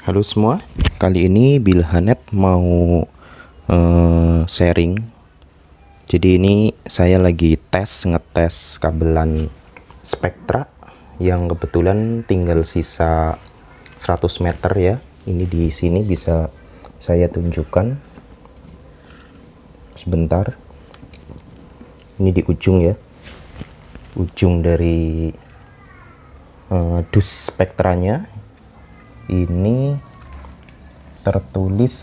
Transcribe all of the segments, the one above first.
Halo semua, kali ini Bilhanet mau sharing. Jadi ini saya lagi ngetes kabelan Spectra yang kebetulan tinggal sisa 100 meter ya. Ini di sini bisa saya tunjukkan sebentar. Ini di ujung ya, ujung dari dus Spectranya. Ini tertulis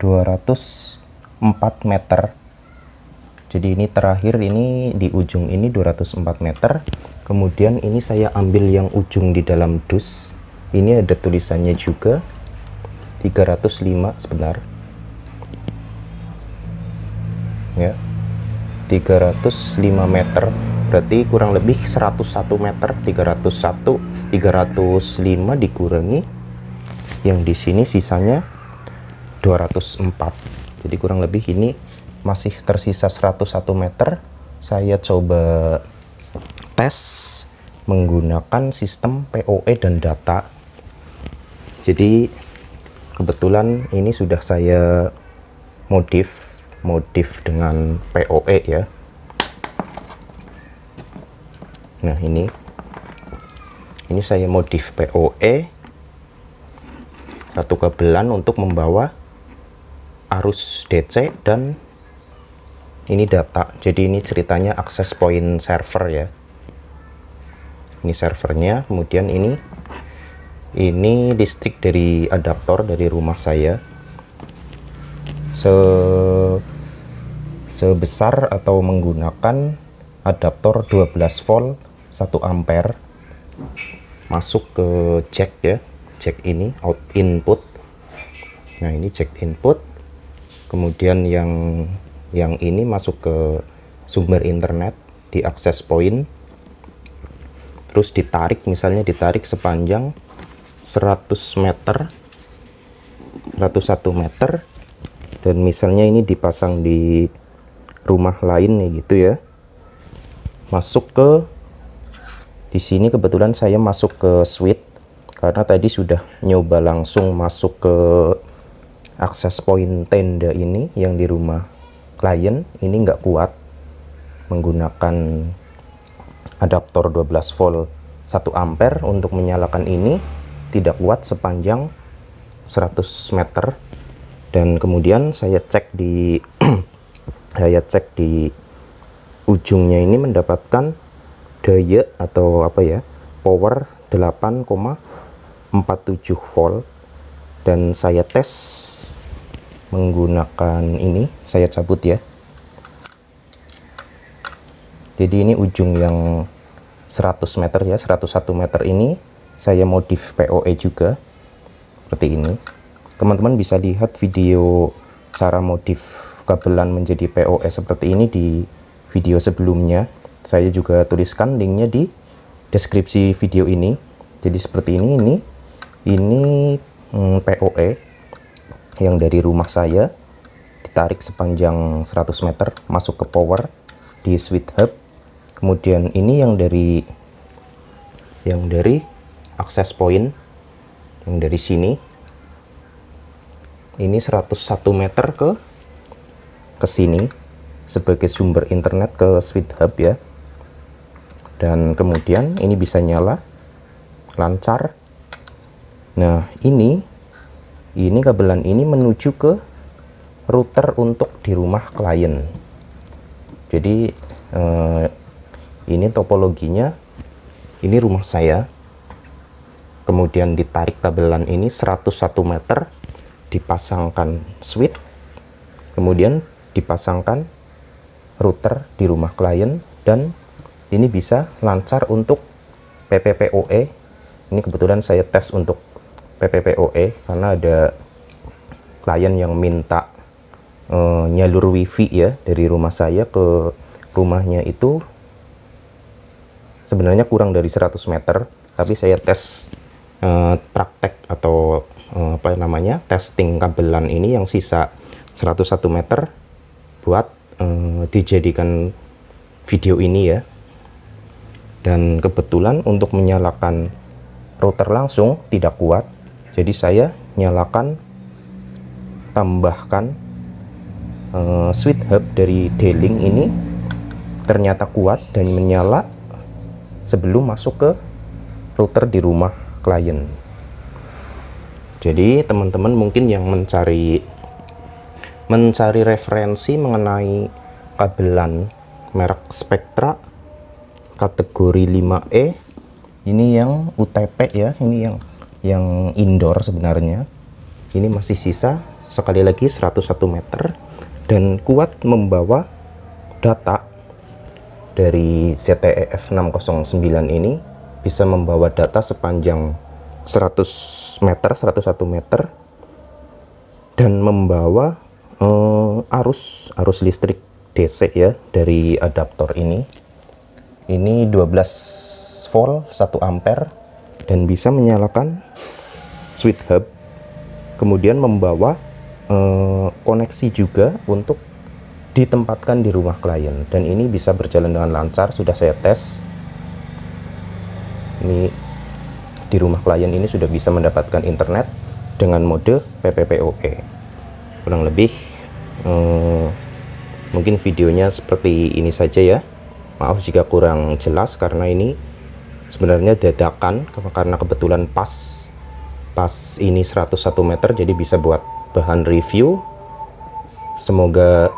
204 meter. Jadi ini terakhir ini di ujung ini 204 meter. Kemudian ini saya ambil yang ujung di dalam dus. Ini ada tulisannya juga 305 sebentar. Ya. 305 meter. Berarti kurang lebih 101 meter. 305 dikurangi yang di sini sisanya 204. Jadi kurang lebih ini masih tersisa 101 meter. Saya coba tes menggunakan sistem PoE dan data. Jadi kebetulan ini sudah saya modif dengan PoE ya. Nah ini saya modif PoE satu kabelan untuk membawa arus DC dan ini data. Jadi ini ceritanya access point server ya. Ini servernya, kemudian ini listrik dari adaptor dari rumah saya sebesar atau menggunakan adaptor 12 volt 1 ampere masuk ke jack ya, jack ini out input. Nah ini jack input, kemudian yang ini masuk ke sumber internet di access point, terus ditarik, misalnya ditarik sepanjang 100 meter 101 meter, dan misalnya ini dipasang di rumah lain nih gitu ya, masuk ke di sini. Kebetulan saya masuk ke switch karena tadi sudah nyoba langsung masuk ke access point tenda ini yang di rumah klien. Ini nggak kuat menggunakan adaptor 12 volt 1 ampere untuk menyalakan ini, tidak kuat sepanjang 100 meter. Dan kemudian saya cek di ujungnya ini mendapatkan daya atau apa ya, power 8,47 volt, dan saya tes menggunakan ini, saya cabut ya. Jadi ini ujung yang 100 meter ya, 101 meter ini saya modif PoE juga seperti ini. Teman-teman bisa lihat video cara modif kabelan menjadi PoE seperti ini di video sebelumnya. Saya juga tuliskan linknya di deskripsi video ini. Jadi seperti ini PoE yang dari rumah saya ditarik sepanjang 100 meter masuk ke power di switch hub. Kemudian ini yang dari access point yang dari sini, ini 101 meter ke sini sebagai sumber internet ke switch hub ya. Dan kemudian ini bisa nyala lancar. Nah ini kabelan ini menuju ke router untuk di rumah klien. Jadi ini topologinya, ini rumah saya, kemudian ditarik kabelan ini 101 meter, dipasangkan switch, kemudian dipasangkan router di rumah klien, dan ini bisa lancar untuk PPPoE. Ini kebetulan saya tes untuk PPPoE karena ada klien yang minta nyalur wifi ya dari rumah saya ke rumahnya, itu sebenarnya kurang dari 100 meter, tapi saya tes praktek atau testing kabelan ini yang sisa 101 meter buat dijadikan video ini ya. Dan kebetulan untuk menyalakan router langsung tidak kuat, jadi saya nyalakan, tambahkan switch hub dari D-Link ini, ternyata kuat dan menyala sebelum masuk ke router di rumah klien. Jadi teman-teman mungkin yang mencari referensi mengenai kabelan merek Spectra kategori 5E, ini yang UTP ya, ini yang indoor sebenarnya. Ini masih sisa sekali lagi 101 meter dan kuat membawa data dari ZTE F609 ini, bisa membawa data sepanjang 100 meter, 101 meter, dan membawa arus listrik DC ya dari adaptor ini. Ini 12 volt 1 ampere dan bisa menyalakan switch hub, kemudian membawa koneksi juga untuk ditempatkan di rumah klien, dan ini bisa berjalan dengan lancar. Sudah saya tes, ini di rumah klien ini sudah bisa mendapatkan internet dengan mode PPPoE. Kurang lebih mungkin videonya seperti ini saja ya. Maaf jika kurang jelas karena ini sebenarnya dadakan, karena kebetulan pas ini 101 meter, jadi bisa buat bahan review. Semoga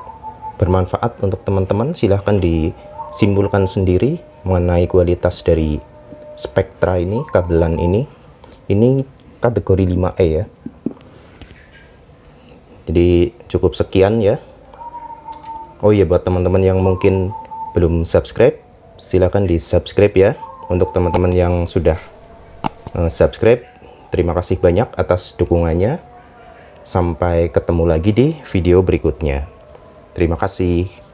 bermanfaat untuk teman-teman. Silahkan disimpulkan sendiri mengenai kualitas dari Spectra ini, kabelan ini kategori 5E ya. Jadi cukup sekian ya. Oh iya, buat teman-teman yang mungkin belum subscribe, silahkan di subscribe ya. Untuk teman-teman yang sudah subscribe, terima kasih banyak atas dukungannya. Sampai ketemu lagi di video berikutnya. Terima kasih.